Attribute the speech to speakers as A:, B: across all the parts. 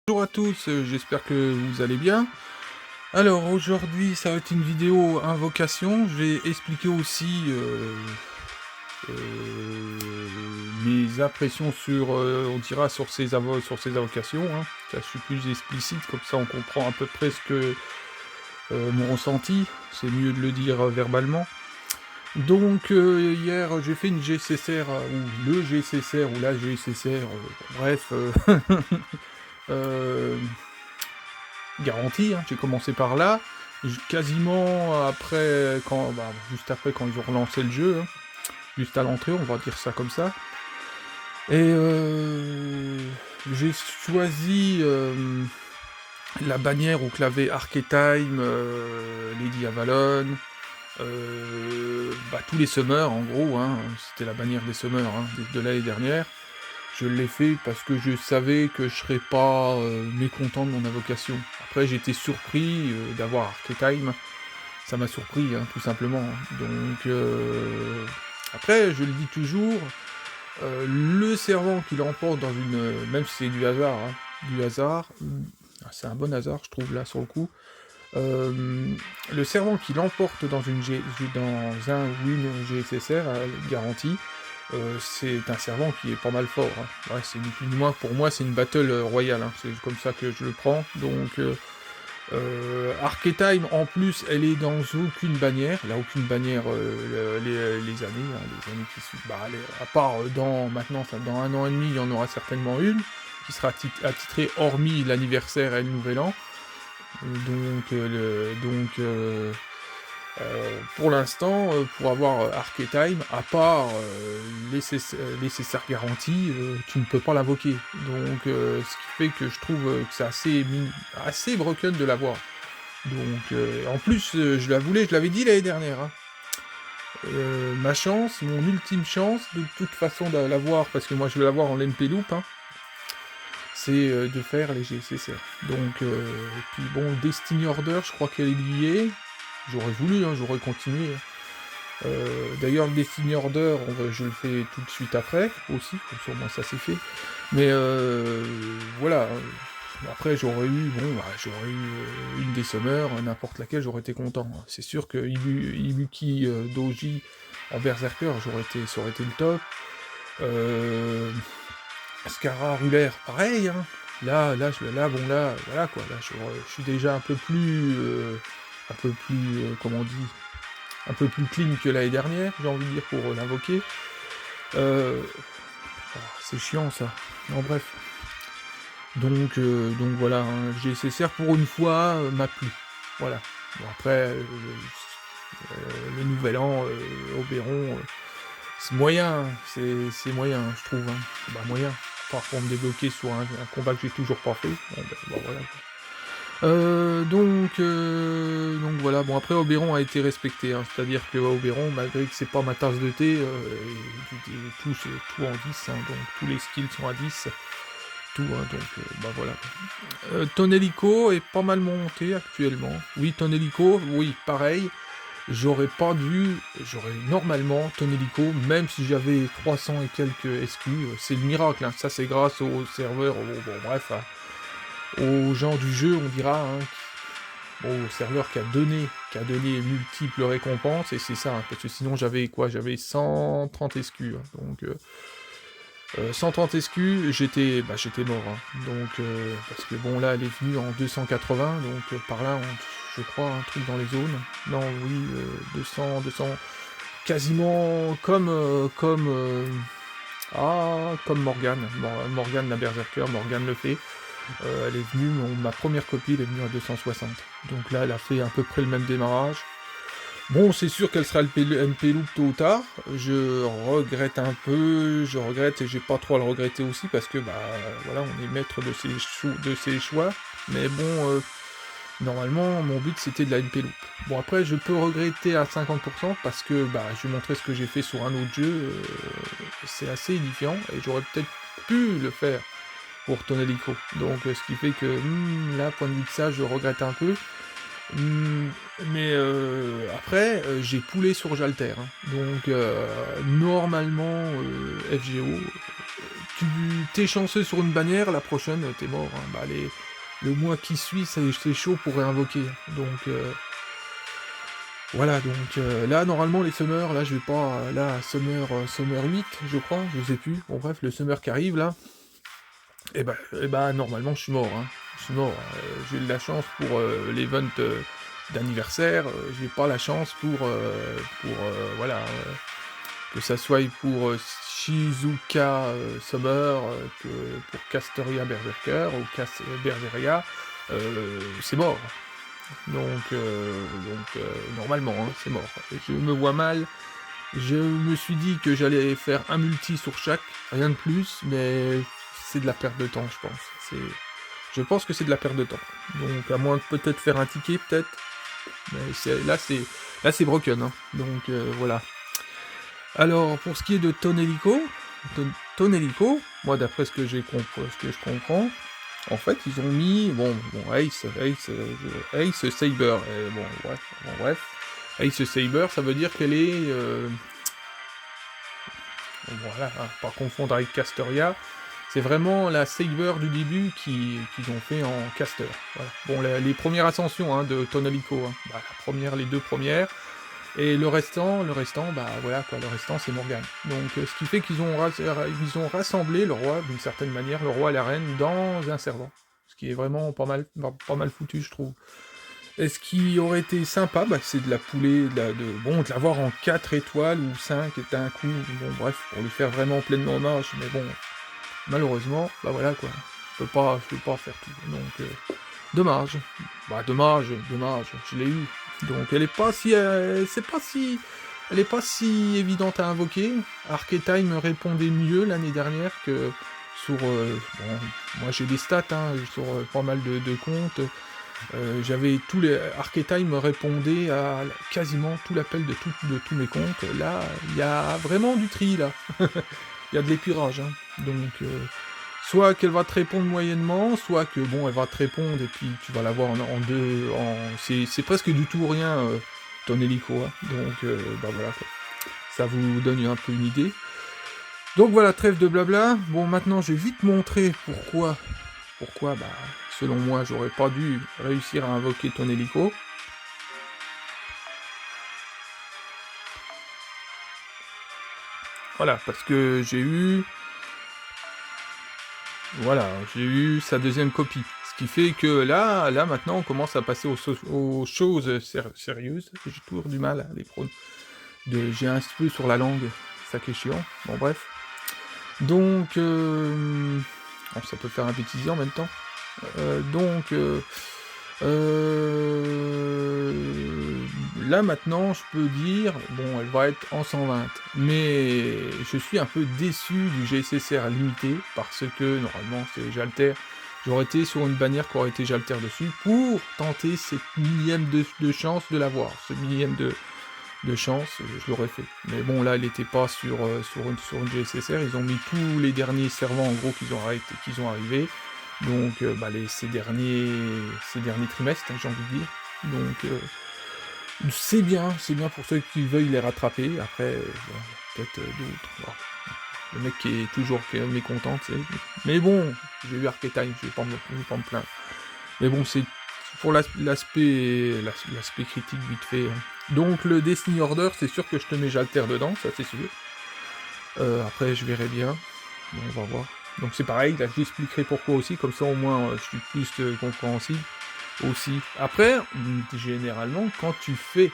A: Bonjour à tous, j'espère que vous allez bien. Alors aujourd'hui, ça va être une vidéo invocation. Je vais expliquer aussi mes impressions sur, on dira sur ces invocations, hein. Ça, je suis plus explicite, comme ça on comprend à peu près ce que mon ressenti. C'est mieux de le dire verbalement. Donc hier, j'ai fait une GCSR, ou le GCSR, ou la GCSR, bref, euh, garantie, hein, j'ai commencé par là. Quasiment après, juste après quand ils ont relancé le jeu, hein, juste à l'entrée, on va dire ça comme ça. Et j'ai choisi la bannière au clavier Archetime, Lady Avalon, tous les Summers en gros, hein, c'était la bannière des Summers hein, de l'année dernière. Je l'ai fait parce que je savais que je serais pas mécontent de mon invocation. Après, j'ai été surpris d'avoir Archetime. Ça m'a surpris, hein, tout simplement. Donc, après, je le dis toujours, le servant qui l'emporte dans une... même si c'est du hasard, c'est un bon hasard, je trouve, là, sur le coup. Le servant qui l'emporte dans dans un ou une GSSR, garantie, c'est un servant qui est pas mal fort. Hein. Ouais, c'est ni plus ni moins, pour moi, c'est une battle royale. Hein. C'est comme ça que je le prends. Donc, Archetime, en plus, elle est dans aucune bannière. Elle a aucune bannière les années, hein, les années qui suivent. À part maintenant, dans un an et demi, il y en aura certainement une qui sera attitrée hormis l'anniversaire et le nouvel an. Pour l'instant, pour avoir Archetime, à part les CSR garanties, tu ne peux pas l'invoquer. Donc, ce qui fait que je trouve que c'est assez broken de l'avoir. Donc, en plus, je l'avais dit l'année dernière. Hein. Ma chance, mon ultime chance, de toute façon de l'avoir, parce que moi je vais l'avoir en LMP Loop, hein, c'est de faire les GCSR. Donc, puis bon, Destiny Order, je crois qu'elle est liée. J'aurais voulu, hein, j'aurais continué. D'ailleurs, le Destiny Order, je le fais tout de suite après, aussi, comme ça au moins ça c'est fait. Mais voilà, après j'aurais eu une des Summers, n'importe laquelle, j'aurais été content. C'est sûr que Ibuki Doji en Berserker, ça aurait été le top. Scara Ruler, pareil, hein. Voilà quoi, là, je suis déjà comment on dit, un peu plus clean que l'année dernière, j'ai envie de dire, pour l'invoquer. C'est chiant, ça. Non, bref. Donc voilà, hein, GCSR, pour une fois, m'a plu. Voilà. Bon, après, le nouvel an, Oberon, c'est moyen, c'est moyen, je trouve. Hein. Moyen. Parfois me débloquer sur un combat que j'ai toujours pas fait. Bon, voilà. Donc voilà, bon après Oberon a été respecté, hein, c'est-à-dire que Oberon, malgré que c'est pas ma tasse de thé, tout en 10, hein, donc tous les skills sont à 10, tout, hein, donc voilà. Ton hélico est pas mal monté actuellement. Oui, ton hélico, oui, pareil, j'aurais normalement ton hélico, même si j'avais 300 et quelques SQ, c'est le miracle, hein, ça c'est grâce au serveur, bref, hein, aux gens du jeu, on dira, hein, au serveur qui a donné multiples récompenses, et c'est ça, hein, parce que sinon j'avais 130 SQ, hein, donc 130 SQ, j'étais mort, hein, donc, parce que bon, là, elle est venue en 280, donc par là, je crois, un truc dans les zones, non, oui, 200, quasiment comme Morgane, Morgane la Berserker, Morgane le fait, elle est venue, ma première copie, elle est venue à 260. Donc là, elle a fait à peu près le même démarrage. Bon, c'est sûr qu'elle sera le MP Loop tôt ou tard. Je regrette un peu, et j'ai pas trop à le regretter aussi, parce que, voilà, on est maître de ses choix. Mais bon, normalement, mon but, c'était de la MP Loop. Bon, après, je peux regretter à 50%, parce que, je vais montrer ce que j'ai fait sur un autre jeu. C'est assez édifiant, et j'aurais peut-être pu le faire pour ton hélico. Donc ce qui fait que là, point de vue de ça, je regrette un peu. Mais après, j'ai poulé sur Jalter. Hein. Donc normalement, FGO, t'es chanceux sur une bannière, la prochaine, t'es mort, hein. Bah, le mois qui suit, c'est chaud pour réinvoquer. Donc, voilà, donc là, normalement, les summers, là, je vais pas... Là, summer 8, je crois, je sais plus. Bon, bref, le summer qui arrive, là, et ben, normalement, je suis mort, hein. Je suis mort. J'ai eu de la chance pour l'event d'anniversaire, j'ai pas la chance voilà, que ça soit pour Shizuka Summer, que pour Castoria Berserker, ou Berseria, c'est mort. Donc, normalement, hein, c'est mort. Je me vois mal. Je me suis dit que j'allais faire un multi sur chaque, rien de plus, mais c'est de la perte de temps, je pense. Je pense que c'est de la perte de temps. Donc, à moins de peut-être faire un ticket, peut-être. Mais là, c'est broken, hein. Donc, voilà. Alors, pour ce qui est de Tonelico, moi, d'après ce que je comprends, en fait, ils ont mis, Ace Saber, bref, Ace Saber, ça veut dire qu'elle est, voilà, hein, pas confondre avec Castoria, c'est vraiment la Saber du début qu'ils ont fait en caster, voilà. Bon, les premières ascensions, hein, de Tonelico, hein, bah, les deux premières, et le restant, bah voilà quoi, le restant c'est Morgane. Donc ce qui fait qu'ils ont rassemblé le roi, d'une certaine manière, le roi et la reine, dans un servant. Ce qui est vraiment pas mal foutu, je trouve. Et ce qui aurait été sympa, bah, c'est de la pouler, de l'avoir en 4 étoiles ou 5 et d'un coup, bon bref, pour lui faire vraiment pleinement hommage, mais bon, malheureusement, bah voilà quoi, je peux pas faire tout. Donc, dommage. Bah dommage, je l'ai eu. Donc elle est pas si, elle est pas si évidente à invoquer. Archetype me répondait mieux l'année dernière que sur, moi j'ai des stats, hein, sur pas mal de comptes. J'avais tous les Archetype me répondait à quasiment tout l'appel de tous mes comptes. Là, il y a vraiment du tri là. Il y a de l'épurage, hein. Donc soit qu'elle va te répondre moyennement, soit que bon, elle va te répondre et puis tu vas l'avoir en deux, c'est presque du tout ou rien, ton hélico, hein. Donc bah voilà quoi. Ça vous donne un peu une idée. Donc voilà, trêve de blabla. Bon, maintenant je vais vite montrer pourquoi, bah, selon moi, j'aurais pas dû réussir à invoquer ton hélico. Voilà, parce que j'ai eu sa deuxième copie. Ce qui fait que là maintenant, on commence à passer aux choses sérieuses. J'ai toujours du mal à les prendre. J'ai un peu sur la langue, ça qui est chiant. Bon, bref. Donc, ça peut faire un bêtisier en même temps. Là maintenant, je peux dire, bon, elle va être en 120, mais je suis un peu déçu du GSSR limité, parce que normalement c'est Jalter, j'aurais été sur une bannière qui aurait été Jalter dessus, pour tenter cette millième de chance de l'avoir, ce millième de chance, je l'aurais fait. Mais bon, là, elle n'était pas sur une GSSR, ils ont mis tous les derniers servants, en gros, qu'ils ont arrivés, donc ces derniers trimestres, hein, j'ai envie de dire. Donc c'est bien pour ceux qui veuillent les rattraper. Après, peut-être d'autres. Bon. Le mec qui est toujours mécontent, tu sais. Mais bon, j'ai eu Archetype, je vais pas me plaindre. Mais bon, c'est pour l'aspect critique vite fait, hein. Donc le Destiny Order, c'est sûr que je te mets Jalter dedans, ça c'est sûr. Après, je verrai bien. Bon, on va voir. Donc c'est pareil, là j'expliquerai pourquoi aussi, comme ça au moins je suis plus compréhensible aussi. Après, généralement, quand tu fais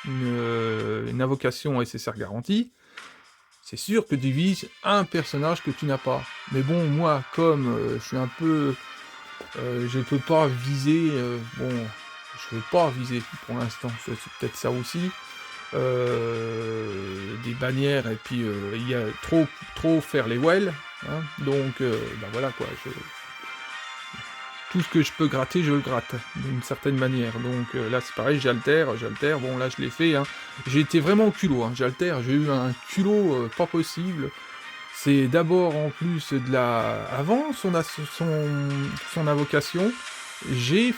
A: une invocation SSR garantie, c'est sûr que tu vises un personnage que tu n'as pas. Mais bon, moi, comme je suis un peu... je peux pas viser... je veux pas viser pour l'instant, c'est peut-être ça aussi. Des bannières, et puis il y a trop faire les wells, hein, donc voilà quoi, tout ce que je peux gratter, je le gratte, d'une certaine manière. Donc là c'est pareil, Jalter, bon là je l'ai fait, hein. J'ai été vraiment au culot, hein. Jalter, j'ai eu un culot pas possible. C'est d'abord en plus avant son invocation, j'ai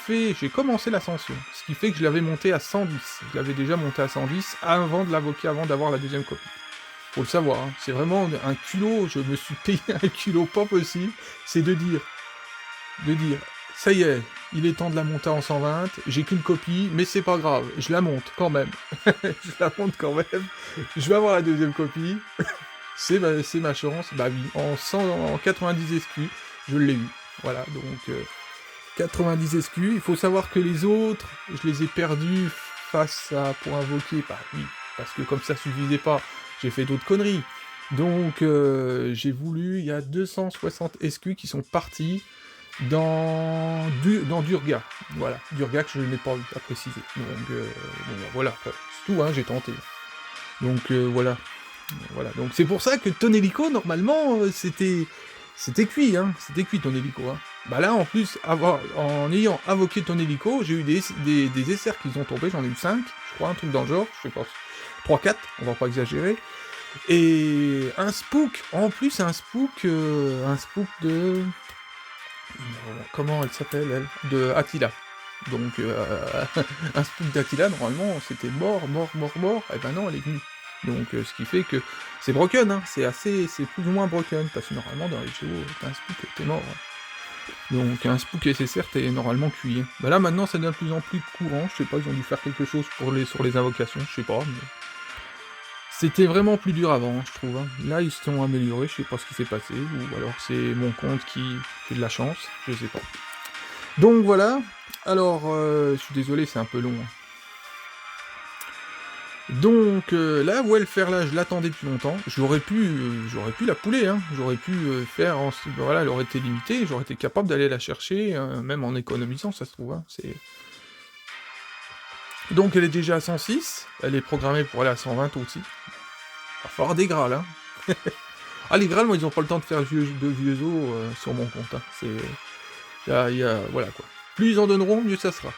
A: commencé l'ascension, ce qui fait que je l'avais monté à 110. Je l'avais déjà monté à 110 avant de l'invoquer, avant d'avoir la deuxième copie. faut le savoir, hein. C'est vraiment un culot, je me suis payé un culot pas possible, c'est de dire, ça y est, il est temps de la monter en 120, j'ai qu'une copie, mais c'est pas grave, je la monte quand même. Je la monte quand même, je vais avoir la deuxième copie, c'est ma chance, bah oui, en 90 SQ, je l'ai eu. Voilà, donc 90 SQ, il faut savoir que les autres, je les ai perdus face à, pour invoquer, bah oui, parce que comme ça suffisait pas, j'ai fait d'autres conneries. Donc j'ai voulu, il y a 260 SQ qui sont partis dans Durga. Voilà, Durga que je n'ai pas eu à préciser. Donc bon, bah, voilà, c'est tout, hein, j'ai tenté. Donc voilà. Voilà, donc c'est pour ça que ton hélico, normalement, c'était cuit, hein, c'était cuit ton hélico, hein. Bah là, en plus, en ayant invoqué ton hélico, j'ai eu des essers qui ont tombé, j'en ai eu 5, je crois, un truc dans le genre, je sais pas, 3-4, on va pas exagérer, et un spook, en plus un spook de... Comment elle s'appelle, elle? De Attila. Donc, un spook d'Attila, normalement, c'était mort, et ben non, elle est venue. Donc, ce qui fait que c'est broken, hein, c'est plus ou moins broken, parce que normalement, dans les géos, un spook, t'es mort. Hein. Donc, un spook SSR, t'es normalement cuit. Hein. Bah là, maintenant, ça devient de plus en plus courant, je sais pas, ils ont dû faire quelque chose sur les invocations, je sais pas, mais... C'était vraiment plus dur avant, je trouve. Hein. Là, ils se sont améliorés, je sais pas ce qui s'est passé, ou alors c'est mon compte qui fait de la chance, je sais pas. Donc voilà, alors, je suis désolé, c'est un peu long. Hein. Donc là, Welfare, là, je l'attendais depuis longtemps. J'aurais pu la pouler, hein. J'aurais pu faire, voilà, elle aurait été limitée, j'aurais été capable d'aller la chercher, même en économisant, ça se trouve. Hein. Donc elle est déjà à 106, elle est programmée pour aller à 120 aussi. Il va falloir des Graals, hein. Ah, les Graals, moi, ils ont pas le temps de faire de vieux os sur mon compte. Hein. Voilà, quoi. Plus ils en donneront, mieux ça sera.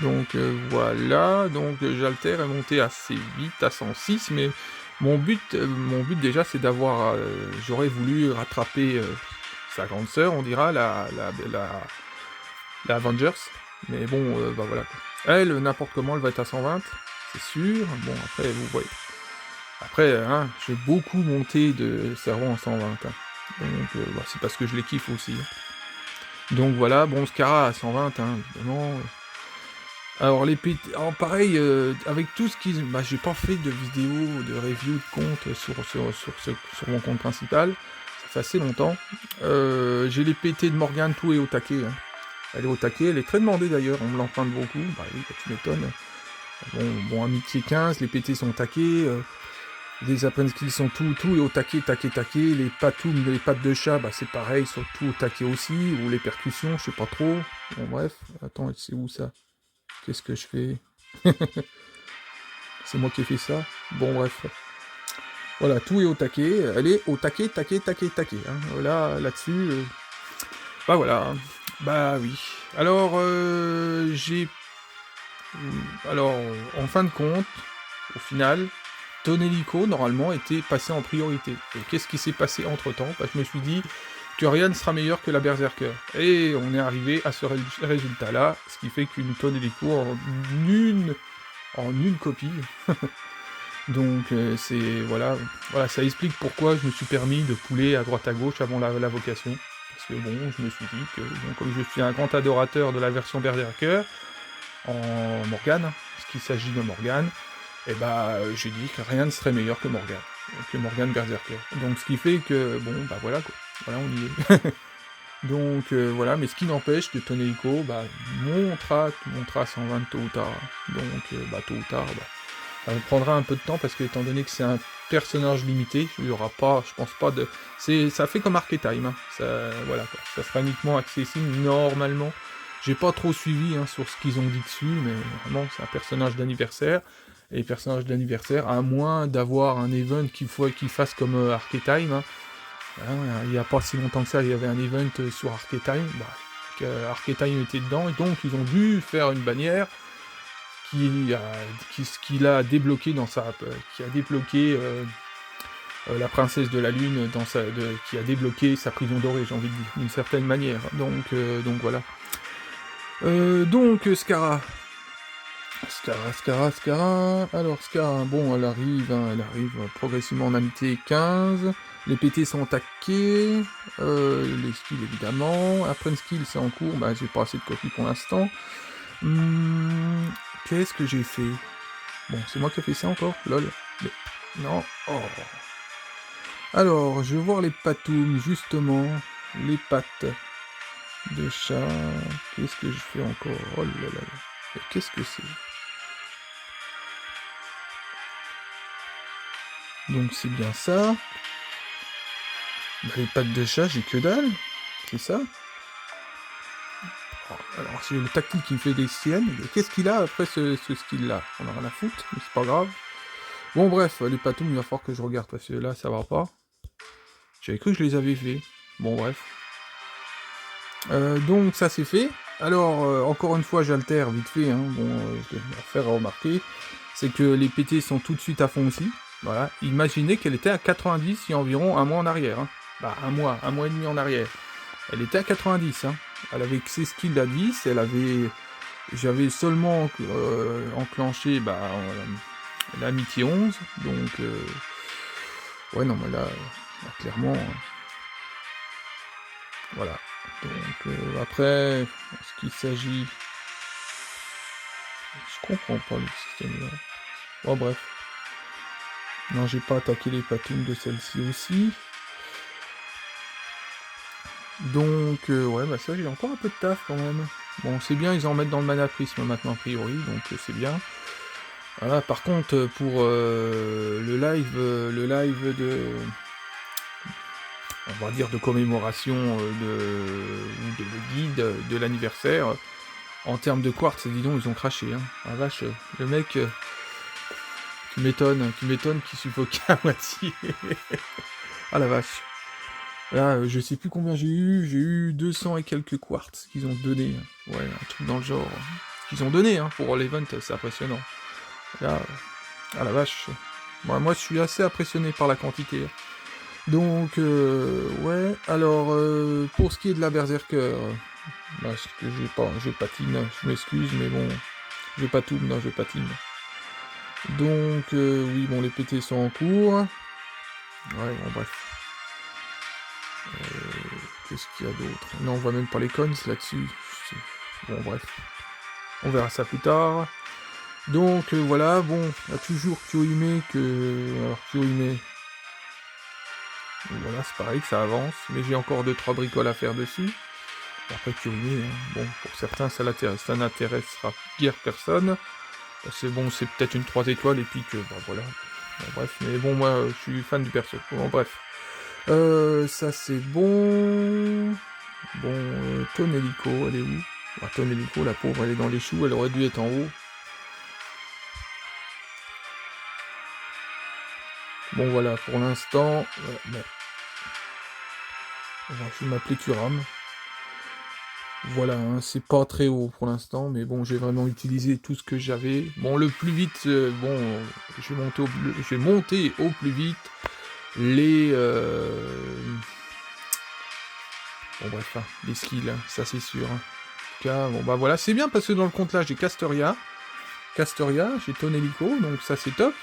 A: Donc voilà, donc j'altère est monté assez vite, à 106, mais mon but déjà, c'est d'avoir... j'aurais voulu rattraper sa grande sœur, on dira, la Avengers, mais bon, bah voilà, quoi. Elle, n'importe comment, elle va être à 120, c'est sûr, bon, après, vous voyez. Après, hein, j'ai beaucoup monté de cerveau en 120, hein. Donc, bah, c'est parce que je les kiffe aussi. Hein. Donc voilà, bon, Scara à 120, hein, évidemment... Alors les PT... Alors pareil, avec tout ce qui... Bah j'ai pas fait de vidéo, de review de compte sur mon compte principal, ça fait assez longtemps. J'ai les PT de Morgane, tout est au taquet. Hein. Elle est au taquet, elle est très demandée d'ailleurs, on me l'emprunte beaucoup, bah oui, bah, tu m'étonnes. Bon, amitié 15, les PT sont au taquet, les apprennent qu'ils sont tout est au taquet, les patoums, les pattes de chat, bah c'est pareil, sont tout au taquet aussi, ou les percussions, je sais pas trop. Bon bref, attends, c'est où ça ? Qu'est-ce que je fais? C'est moi qui ai fait ça. Bon, bref. Voilà, tout est au taquet. Elle est au taquet. Hein. Là-dessus... Bah voilà. Bah oui. Alors, Alors, en fin de compte, au final, ton hélico, normalement, était passé en priorité. Et qu'est-ce qui s'est passé entre-temps? Bah, je me suis dit que rien ne sera meilleur que la Berserker. Et on est arrivé à ce résultat-là, ce qui fait qu'une tonne hélico en une copie. Donc c'est voilà, ça explique pourquoi je me suis permis de pouler à droite à gauche avant la vocation. Parce que bon, je me suis dit que bon, comme je suis un grand adorateur de la version Berserker en Morgane, ce qu'il s'agit de Morgane, et bah j'ai dit que rien ne serait meilleur que Morgane Berserker. Donc ce qui fait que bon bah voilà quoi. Voilà, on y est. Donc voilà, mais ce qui n'empêche que ton hélico, bah, montera 120 tôt ou tard. Donc bah tôt ou tard, bah, ça prendra un peu de temps parce que étant donné que c'est un personnage limité, il y aura pas, je pense pas de... ça fait comme Archetyme, hein. Ça, voilà, quoi. Ça sera uniquement accessible normalement. J'ai pas trop suivi hein, sur ce qu'ils ont dit dessus, mais vraiment c'est un personnage d'anniversaire. Et les personnages d'anniversaire, à moins d'avoir un event qu'il fasse comme Archetyme, hein. Il n'y a pas si longtemps que ça, il y avait un event sur Archetyme, bah, Archetyme était dedans, et donc ils ont dû faire une bannière qui a débloqué qui a débloqué la princesse de la lune qui a débloqué sa prison dorée, j'ai envie de dire, d'une certaine manière. Donc voilà. Donc Scara. Scara. Alors, Scara, bon, elle arrive progressivement en amitié 15. Les PT sont attaqués. Les skills, évidemment. Après, le skill, c'est en cours. Bah, j'ai pas assez de copies pour l'instant. Qu'est-ce que j'ai fait? Bon, c'est moi qui ai fait ça encore? Lol. Mais... Non. Oh. Alors, je vais voir les patoumes, justement. Les pattes de chat. Qu'est-ce que je fais encore? Oh là là là. Et qu'est-ce que c'est? Donc c'est bien ça. Bah, les pattes de chat, j'ai que dalle. C'est ça. Alors c'est le tactique qui fait des siennes. Qu'est-ce qu'il a après ce skill-là? On a rien à foutre, mais c'est pas grave. Bon bref, les patoumes, il va falloir que je regarde parce que là, ça va pas. J'avais cru que je les avais fait. Bon bref. Donc ça c'est fait. Alors, encore une fois, j'altère vite fait. Hein. Bon, je vais faire remarquer. C'est que les PT sont tout de suite à fond aussi. Voilà. Imaginez qu'elle était à 90 il y a environ un mois en arrière. Hein. Bah, un mois et demi en arrière. Elle était à 90. Hein. Elle avait ses skills à 10. J'avais seulement enclenché l'amitié 11. Donc, ouais, non, mais là clairement, voilà. Donc, après, ce qu'il s'agit... Je comprends pas le système là. Bon, bref. Non, j'ai pas attaqué les patounes de celle-ci aussi. Donc, ouais, bah ça, j'ai encore un peu de taf quand même. Bon, c'est bien, ils en mettent dans le mana prisme maintenant, a priori, donc c'est bien. Voilà, par contre, pour le live de... On va dire de commémoration de guide de l'anniversaire, en termes de quartz, dis donc, ils ont craché. Hein. Ah vache, le mec... qui m'étonne, qui suffoque à moitié. Ah la vache. Là, je sais plus combien j'ai eu 200 et quelques quartz qu'ils ont donné. Ouais, un truc dans le genre. Qu'ils ont donné, hein, pour l'event, c'est impressionnant. Là, ah la vache. Moi, je suis assez impressionné par la quantité. Donc, ouais, alors, pour ce qui est de la Berserker, parce que je patine, je m'excuse, mais bon, je patine, non, je patine. Donc, oui, bon, les PT sont en cours. Ouais, bon, bref. Qu'est-ce qu'il y a d'autre? Non, on voit même pas les coins là-dessus. Bon, bref. On verra ça plus tard. Donc, voilà, bon, il y a toujours Kyohime que... Alors, Kyohime... Voilà, c'est pareil, ça avance, mais j'ai encore 2-3 bricoles à faire dessus. Après, Kyohime, hein, bon, pour certains, ça n'intéressera guère personne. Parce que bon, c'est peut-être une 3 étoiles, et puis que, bah voilà. Bon, bref, mais bon, moi, je suis fan du perso. Bon, bref. Ça c'est bon. Bon, Tonelico, elle est où? Ah, Tonelico, la pauvre, elle est dans les choux, elle aurait dû être en haut. Bon, voilà, pour l'instant... bon. Je vais m'appeler Turam. Voilà, hein, c'est pas très haut pour l'instant, mais bon, j'ai vraiment utilisé tout ce que j'avais. Bon, le plus vite, bon, je vais monter au plus vite les... Bon bref, hein, les skills, hein, ça c'est sûr. Hein. En tout cas, bon bah voilà, c'est bien parce que dans le compte là j'ai Castoria, j'ai Tonelico, donc ça c'est top.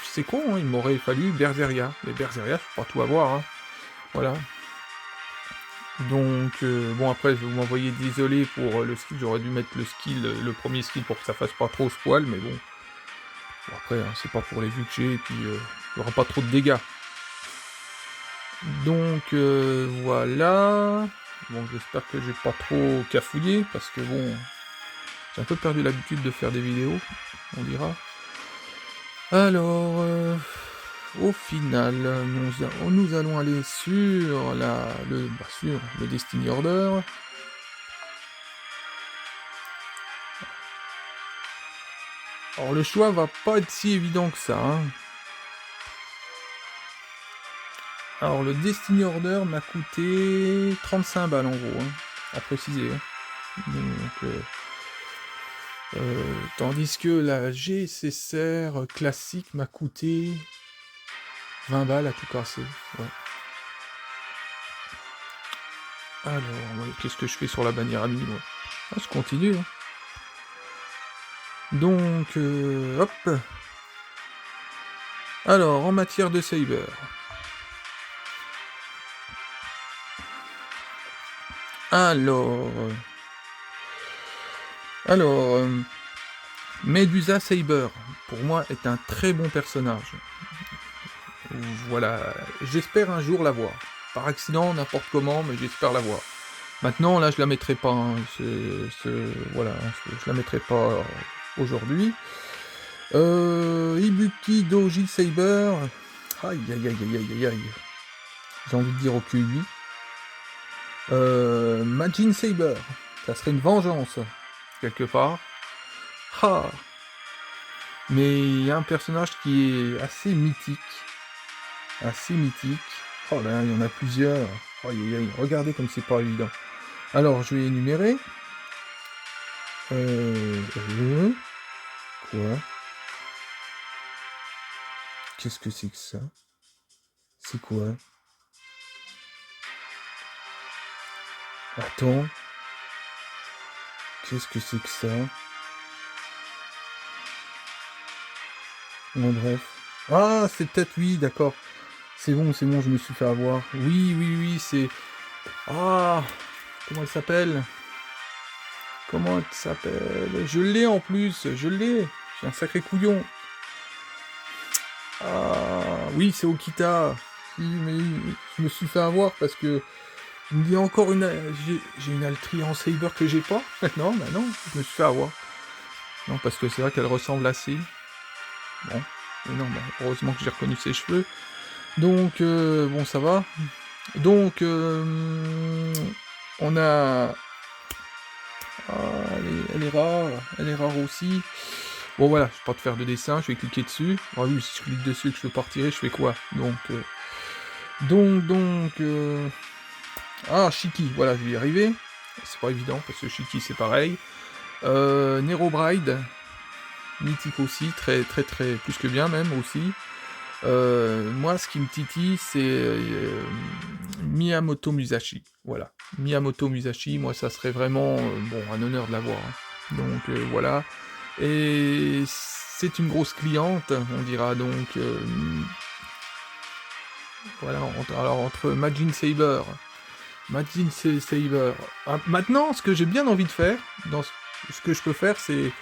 A: C'est con, hein, il m'aurait fallu Berseria. Mais Berseria, je peux pas tout avoir. Hein. Voilà. Donc, bon après, vous m'envoyez désolé pour le skill, j'aurais dû mettre le premier skill pour que ça fasse pas trop spoil, mais bon. Bon après, hein, c'est pas pour les vues que j'ai, et puis il y aura pas trop de dégâts. Donc voilà. Bon, j'espère que j'ai pas trop cafouillé, parce que bon, j'ai un peu perdu l'habitude de faire des vidéos, on dira. Alors, au final, nous allons aller sur le Destiny Order. Alors le choix va pas être si évident que ça, hein. Alors le Destiny Order m'a coûté 35 balles en gros, hein, à préciser. Hein. Donc, tandis que la GSSR classique m'a coûté 20 balles à tout casser. Ouais. Alors, ouais, qu'est-ce que je fais sur la bannière amie, moi? Ah, je continue. Hein. Donc, hop. Alors, en matière de Saber. Alors... Alors... Medusa Saber, pour moi, est un très bon personnage. Voilà, j'espère un jour la voir. Par accident, n'importe comment, mais j'espère la voir. Maintenant, là, je la mettrai pas. Hein, voilà, je la mettrai pas aujourd'hui. Ibuki Doji Saber. Aïe, aïe, aïe, aïe, aïe, aïe. J'ai envie de dire au QI. Majin Saber. Ça serait une vengeance, quelque part. Ah. Mais il y a un personnage qui est assez mythique. Assez mythique. Oh là, il y en a plusieurs. Oh, regardez comme c'est pas évident. Alors, je vais énumérer. Quoi? Qu'est-ce que c'est que ça? C'est quoi? Attends. Qu'est-ce que c'est que ça? Bon, bref. Ah, c'est peut-être oui, d'accord. C'est bon, je me suis fait avoir. Oui, oui, oui, c'est... Ah, comment elle s'appelle? Comment elle s'appelle? Je l'ai en plus, je l'ai. J'ai un sacré couillon. Ah, oui, c'est Okita. Oui, mais je me suis fait avoir parce que je me dis encore une... J'ai une Altri en Saber que j'ai pas. Non, bah non, je me suis fait avoir. Non, parce que c'est vrai qu'elle ressemble assez. Bon, mais non, bah, heureusement que j'ai reconnu ses cheveux. Donc, bon, ça va. Donc, on a... Ah, elle est rare aussi. Bon voilà, je vais pas te faire de dessin, je vais cliquer dessus. Ah oui, si je clique dessus et que je peux pas retirer, je fais quoi? Ah, Shiki, voilà, je vais y arriver. C'est pas évident, parce que Shiki c'est pareil. Nero Bride, mythique aussi, très très très, plus que bien même aussi. Moi, ce qui me titille, c'est Miyamoto Musashi. Voilà. Miyamoto Musashi, moi, ça serait vraiment bon, un honneur de l'avoir. Hein. Donc, voilà. Et c'est une grosse cliente, on dira donc. Voilà, entre Majin Saber. Ah, maintenant, ce que j'ai bien envie de faire, ce que je peux faire, c'est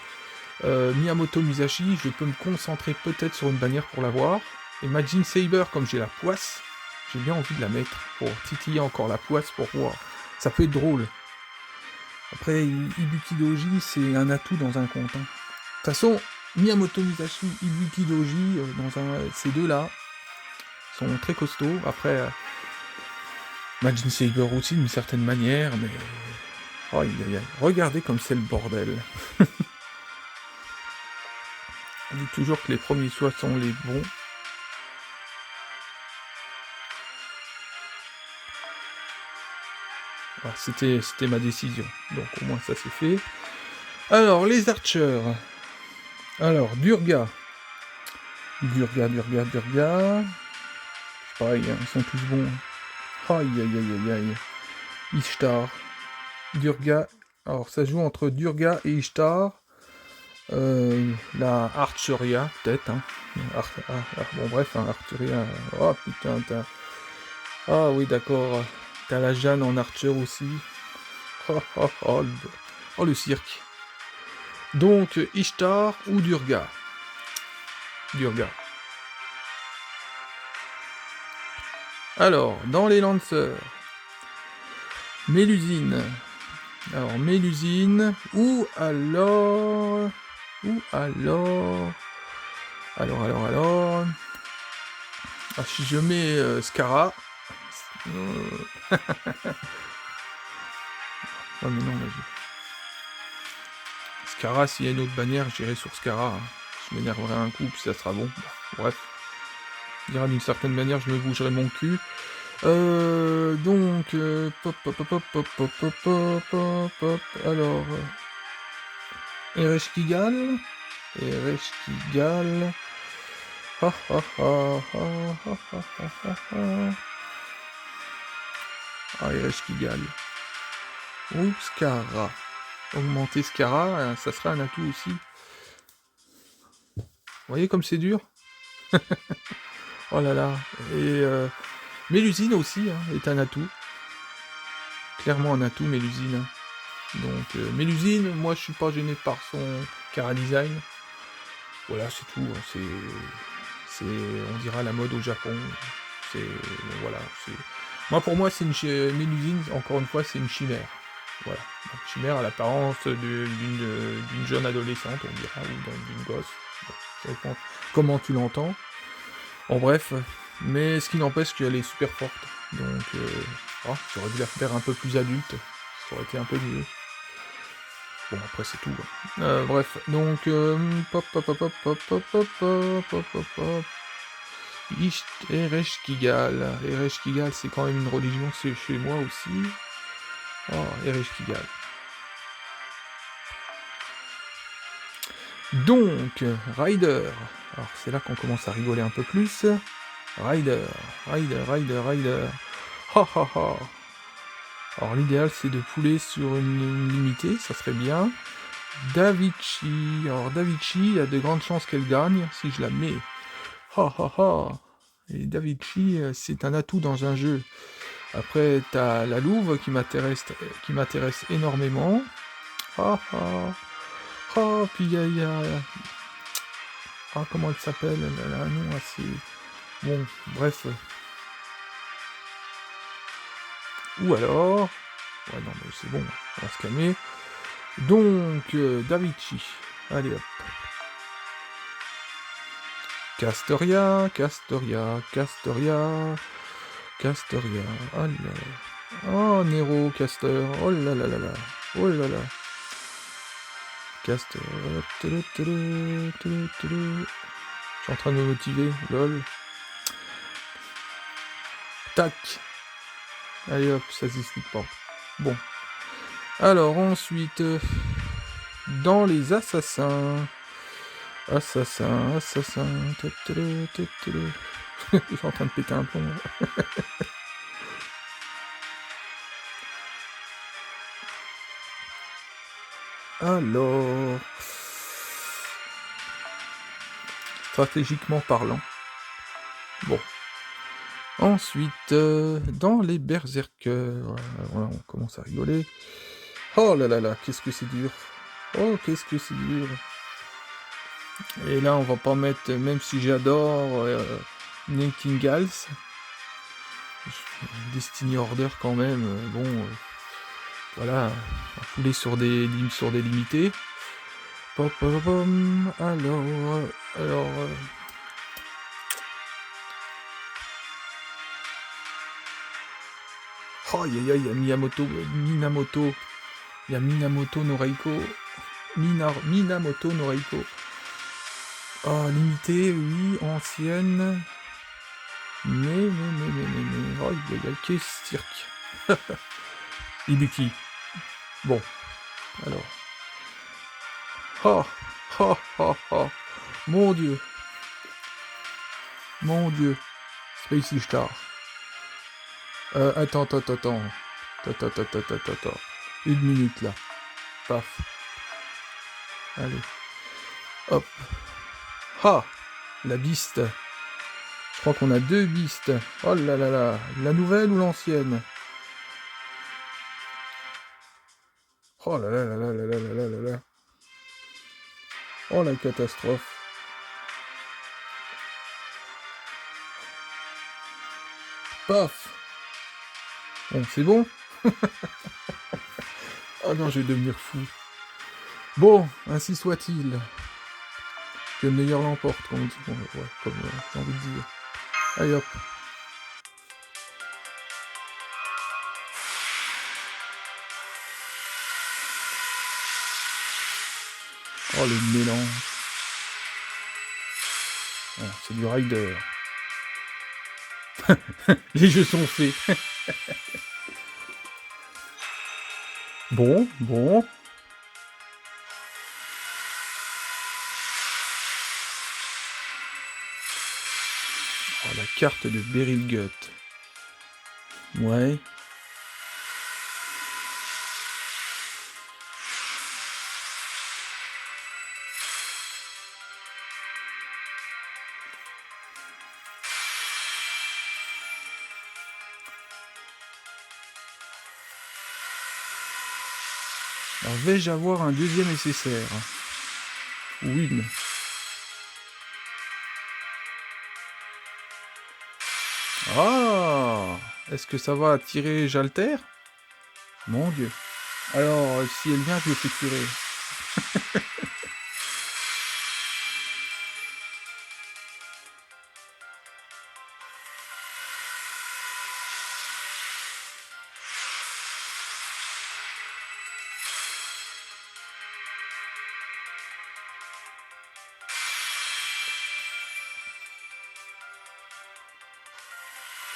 A: Miyamoto Musashi, je peux me concentrer peut-être sur une bannière pour l'avoir. Et Majin Saber, comme j'ai la poisse, j'ai bien envie de la mettre pour titiller encore la poisse pour voir. Ça peut être drôle. Après, Ibuki Doji, c'est un atout dans un compte. Hein. De toute façon, Miyamoto Musashi, Ibuki Doji, ces deux-là sont très costauds. Après, Majin Saber aussi d'une certaine manière, mais... Oh, regardez comme c'est le bordel. On dit toujours que les premiers choix sont les bons. Voilà, c'était ma décision. Donc au moins ça c'est fait. Alors, les archers. Alors, Durga. Durga. Pareil, hein, ils sont tous bons. Aïe, aïe, aïe, aïe, aïe. Ishtar. Durga. Alors, ça joue entre Durga et Ishtar. La Archeria, peut-être. Hein. Bon, bref, hein, Archeria. Oh putain, t'as. Ah oui, d'accord. T'as la Jeanne en Archer aussi. Oh, le cirque. Donc, Ishtar ou Durga? Durga. Alors, dans les lanceurs, Mélusine. Alors, Mélusine, ou alors... Alors... Ah, si je mets Scara... Oh, mais non, vas-y. Scara, s'il y a une autre bannière, j'irai sur Scara. Hein. Je m'énerverai un coup, puis ça sera bon. Bref. Je dirais d'une certaine manière, je me bougerai mon cul. Donc, alors, Ereshkigal, Ereshkigal, ou Scara, augmenter Scara, ça sera un atout aussi, voyez comme c'est dur? Oh là là. Et Mélusine aussi, hein, est un atout. Clairement un atout, Mélusine. Donc Mélusine, moi je suis pas gêné par son chara-design. Voilà, c'est tout. Hein, c'est, on dira, la mode au Japon. C'est, voilà, c'est... pour moi, c'est Mélusine, encore une fois, c'est une chimère. Voilà. Une chimère à l'apparence d'une jeune adolescente, on dira, ou d'une gosse. Bon, ça dépend comment tu l'entends. En bref, mais ce qui n'empêche qu'elle est super forte. Donc, j'aurais dû la faire un peu plus adulte. Ça aurait été un peu mieux. Bon, après, c'est tout. Hein. Bref, donc, pop, pop, pop, pop, pop, pop, pop, pop, pop, pop, pop. Ereshkigal. Ereshkigal, c'est quand même une religion, c'est chez moi aussi. Oh, Ereshkigal. Donc, Rider. Alors, c'est là qu'on commence à rigoler un peu plus. Rider. Ha ha ha. Alors, l'idéal, c'est de pouler sur une limitée, ça serait bien. Davichi. Alors, Davichi, il y a de grandes chances qu'elle gagne si je la mets. Ha ha ha. Et Davichi, c'est un atout dans un jeu. Après, t'as la louve qui m'intéresse énormément. Ah ah. Ah, puis il y a... Ah, comment elle s'appelle? Elle a un nom assez... Bon, bref. Ou alors... Ouais, non, mais c'est bon, on va se calmer. Donc, Davichi. Allez, hop. Castoria. Oh là là. Oh, Nero, Castor. Oh là là là là. Oh là là. Castor. Je suis en train de me motiver, lol. Tac. Allez hop, ça s'explique pas. Bon. Alors ensuite, dans les assassins. Assassin. Je suis en train de péter un plomb. Alors... Stratégiquement parlant. Bon. Ensuite, dans les berserkers... Voilà, on commence à rigoler. Oh là là là, qu'est-ce que c'est dur. Oh, qu'est-ce que c'est dur. Et là, on va pas mettre, même si j'adore Nightingales, Destiny Order quand même, bon, voilà, on poulet sur des limités. Pop, pop, pop, alors, oh, il y a Minamoto no Reiko, Minamoto no Reiko. Ah, limité, oui, ancienne. Mais, oh, il y a quel cirque. Ibuki. Bon, alors. Oh, oh, oh, oh. Mon Dieu. Spacey Star. Attends. Une minute, là. Paf. Allez. Hop. Ha! La biste. Je crois qu'on a deux bistes. Oh là là là. La nouvelle ou l'ancienne? Oh là là là là là là là là là. Oh la catastrophe. Paf. Bon, c'est bon. Oh non, je vais devenir fou. Bon, ainsi soit-il. Que le meilleur l'emporte, comme on dit. Bon, ouais, comme j'ai envie de dire. Allez hop. Oh le mélange. Oh, c'est du Rider. Les jeux sont faits. Bon. Oh, la carte de Beryl Gut. Ouais. Alors, vais-je avoir un deuxième nécessaire? Ou une? Ah! Est-ce que ça va attirer Jalter? Mon Dieu. Alors, si elle vient, je le fais curer.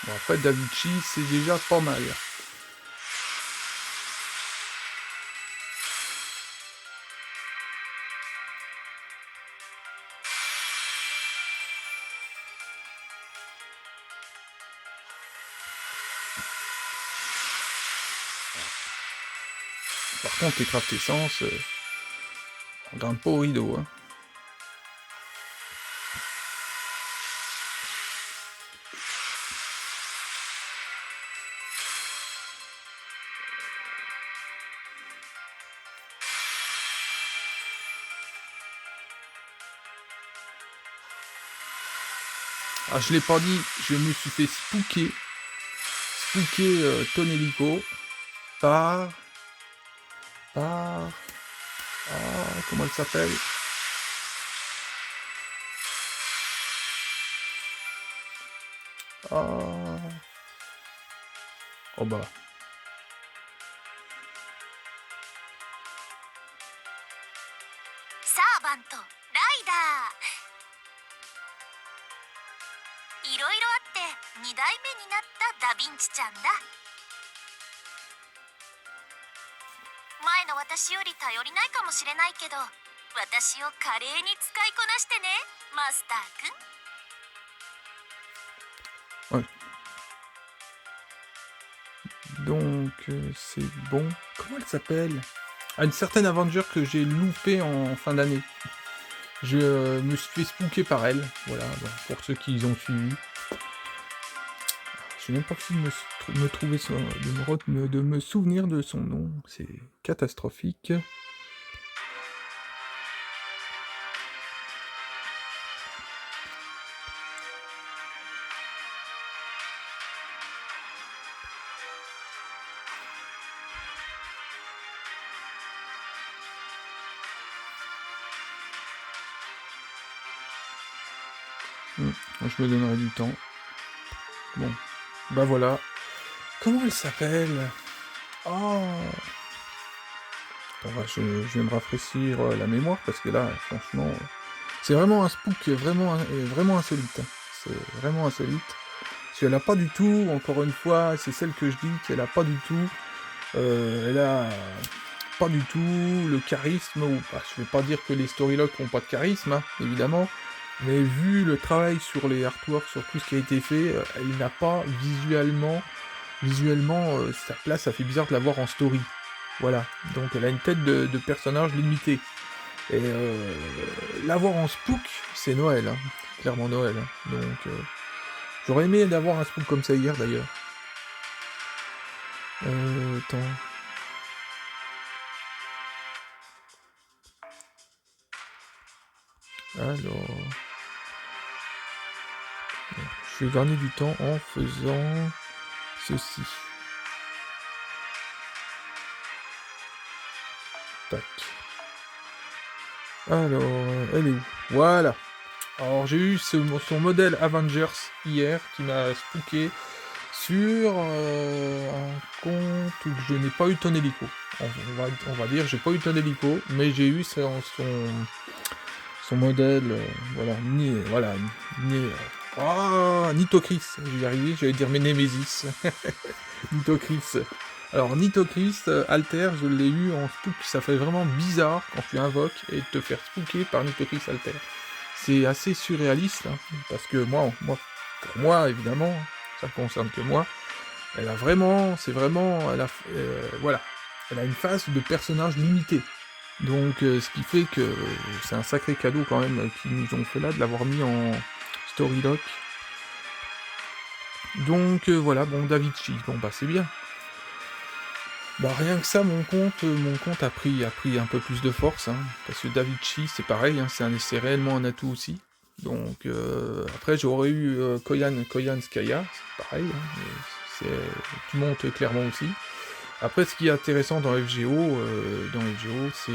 A: Bon, après, Davichi, c'est déjà pas mal. Par contre, les craft essence, on grimpe pas au rideau, hein. Ah, je l'ai pas dit, je me suis fait spooker Tonelico par... Ah, comment elle s'appelle? Ah... Oh bah...
B: Servant, Rider. いろいろあって2代目になったダヴィンチちゃんだ。前の私より頼りないかもしれないけど、私を華麗に使いこなしてね、マスターくん。
A: Ouais. Donc, c'est bon. Comment elle s'appelle? Ah, une certaine Avenger que j'ai loupée en fin d'année. Je me suis fait spooker par elle. Voilà, bon, pour ceux qui ont suivi. Je sais même pas si me trouver de me souvenir de son nom. C'est catastrophique. Je me donnerai du temps. Bon, bah voilà. Comment elle s'appelle? Oh, attends, je vais me rafraîchir la mémoire parce que là, franchement, c'est vraiment un spook vraiment insolite. C'est vraiment insolite. Parce qu'elle a pas du tout, encore une fois, c'est celle que je dis qu'elle a pas du tout. Elle a pas du tout le charisme, ou bah, je vais pas dire que les storylocks ont pas de charisme, hein, évidemment, mais vu le travail sur les artworks, sur tout ce qui a été fait, elle n'a pas visuellement, sa place, ça fait bizarre de la voir en story. Voilà, donc elle a une tête de personnage limitée. Et la voir en spook, c'est Noël, hein, clairement Noël. Hein. Donc j'aurais aimé d'avoir un spook comme ça hier d'ailleurs. Attends. Alors... Je vais gagner du temps en faisant ceci. Tac. Alors, elle est où? Voilà. Alors, j'ai eu son modèle Avengers hier qui m'a spooké sur un compte où je n'ai pas eu ton hélico. On va dire, j'ai pas eu ton hélico, mais j'ai eu son modèle, Nitocris, j'y arrivé, j'allais dire mes Némésis. Nitocris. Alors, Nitocris, Alter, je l'ai eu en spook, ça fait vraiment bizarre quand tu invoques et te faire spooker par Nitocris Alter. C'est assez surréaliste, hein, parce que pour moi, évidemment, ça ne concerne que moi, elle a vraiment, voilà, elle a une face de personnage limité. Donc, ce qui fait que c'est un sacré cadeau quand même qu'ils nous ont fait là, de l'avoir mis en Storylock. Donc, voilà, bon, Davichi, bon, bah, c'est bien. Bah, rien que ça, mon compte a pris un peu plus de force, hein, parce que Davichi, c'est pareil, hein, c'est réellement un atout aussi. Donc, après j'aurais eu, Koyan Skaya, c'est pareil, hein, tu montes clairement aussi. Après, ce qui est intéressant dans FGO, c'est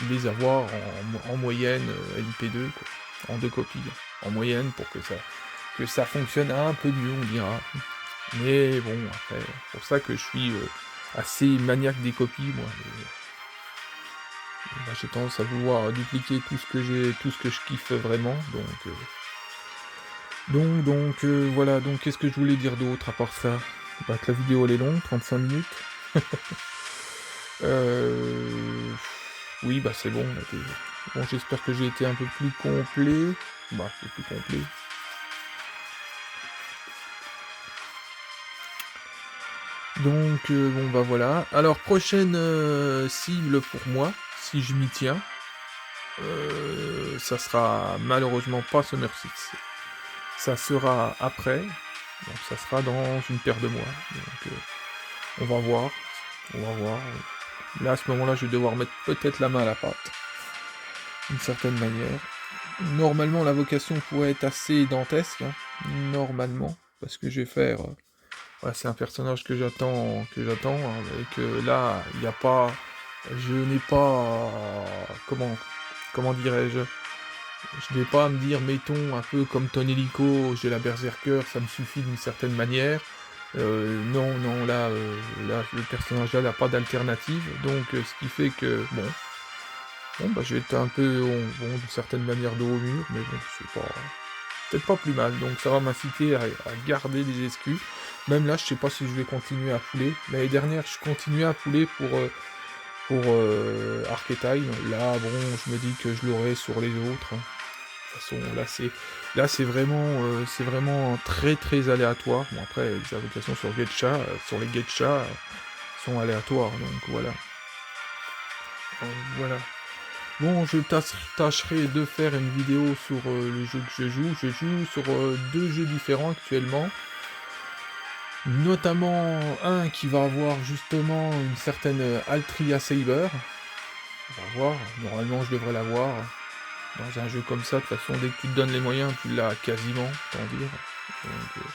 A: les avoir en moyenne, LP2, quoi, en 2 copies, en moyenne, pour que ça fonctionne un peu mieux, on dira. Mais bon, après, c'est pour ça que je suis assez maniaque des copies, moi. Bah, j'ai tendance à vouloir dupliquer tout ce que je kiffe vraiment, voilà. Donc, qu'est-ce que je voulais dire d'autre à part ça? Bah, que la vidéo elle est longue, 35 minutes. Euh... Oui, bah c'est bon. Bon, j'espère que j'ai été un peu plus complet. Bah, c'est plus complet. Donc, bon, bah voilà. Alors, prochaine cible pour moi, si je m'y tiens, ça sera malheureusement pas Summer Six. Ça sera après. Donc, ça sera dans une paire de mois. Donc, on va voir. On va voir. Là, à ce moment-là, je vais devoir mettre peut-être la main à la pâte. D'une certaine manière. Normalement, la vocation pourrait être assez dantesque. Hein. Normalement. Parce que je vais faire... voilà, c'est un personnage que j'attends, hein, et que là, il n'y a pas... Je n'ai pas... comment dirais-je? Je n'ai pas à me dire, mettons, un peu comme Ton Helico, j'ai la Berserker, ça me suffit d'une certaine manière. Non, là, le personnage là n'a pas d'alternative, donc ce qui fait que, bon, bah, je vais être un peu, d'une certaine manière, dos au mur, mais bon, c'est pas, peut-être pas plus mal, donc ça va m'inciter à garder des excuses. Même là, je sais pas si je vais continuer à pouler. L'année dernière, je continuais à pouler pour Archetype. Là, bon, je me dis que je l'aurai sur les autres. Hein. De toute façon, là, c'est vraiment très très aléatoire. Bon, après, les invocations sur sur les Getcha, sont aléatoires, donc voilà. Voilà. Bon, je tâcherai de faire une vidéo sur le jeu que je joue. Je joue sur 2 jeux différents actuellement. Notamment un qui va avoir justement une certaine Altria Saber. On va voir, normalement je devrais l'avoir. Dans un jeu comme ça, de toute façon, dès que tu te donnes les moyens, tu l'as quasiment, tant dire. Donc,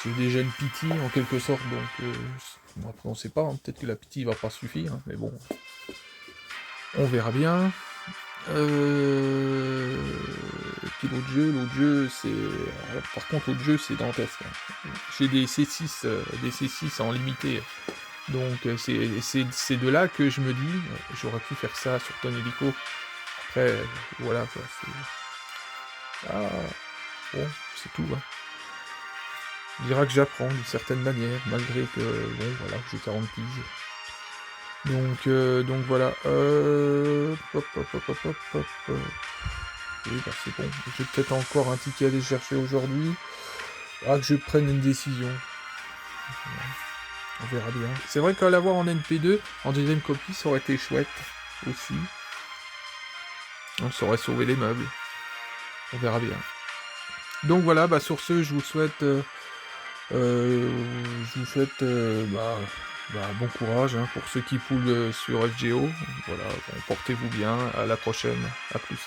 A: c'est déjà une pity en quelque sorte, donc bon, après on sait pas, hein, peut-être que la pity va pas suffire, hein, mais bon, on verra bien. Et puis l'autre jeu, c'est... alors, par contre, l'autre jeu, c'est dantesque. Hein. J'ai des C6 en limité. Donc, c'est de là que je me dis, j'aurais pu faire ça sur Ton Helico. Après, voilà, quoi, c'est... Ah, bon, c'est tout, hein. On dira que j'apprends d'une certaine manière, malgré que, bon, voilà, j'ai 40 piges. Donc voilà. Oui, bah c'est bon. J'ai peut-être encore un ticket à aller chercher aujourd'hui. Ah, que je prenne une décision. On verra bien. C'est vrai qu'à l'avoir en NP2, en deuxième copie, ça aurait été chouette aussi. On saurait sauver les meubles. On verra bien. Donc voilà, bah sur ce, je vous souhaite bon courage hein, pour ceux qui poulent sur FGO. Voilà, bon, portez-vous bien, à la prochaine, à plus.